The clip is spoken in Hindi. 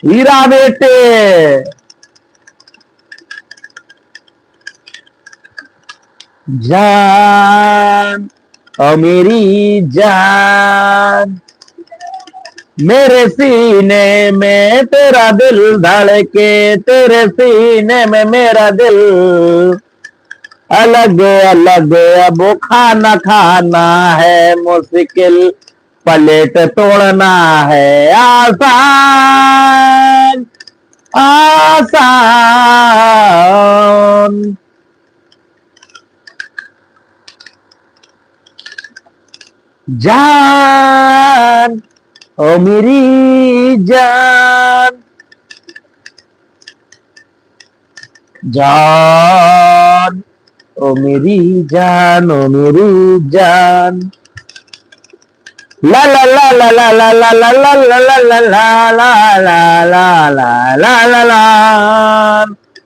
हीरा बेटे जान, ओ मेरी जान, मेरे सीने में तेरा दिल धड़के, तेरे सीने में मेरा दिल। अलग अलग अब खाना खाना है मुश्किल, प्लेट तोड़ना है आसान आसान। जान, ओ मेरी जान, जान, ओ मेरी जान, ओ मेरी जान। ला ला ला ला ला ला ला ला ला ला ला ला ला ला ला ला ला ला ला।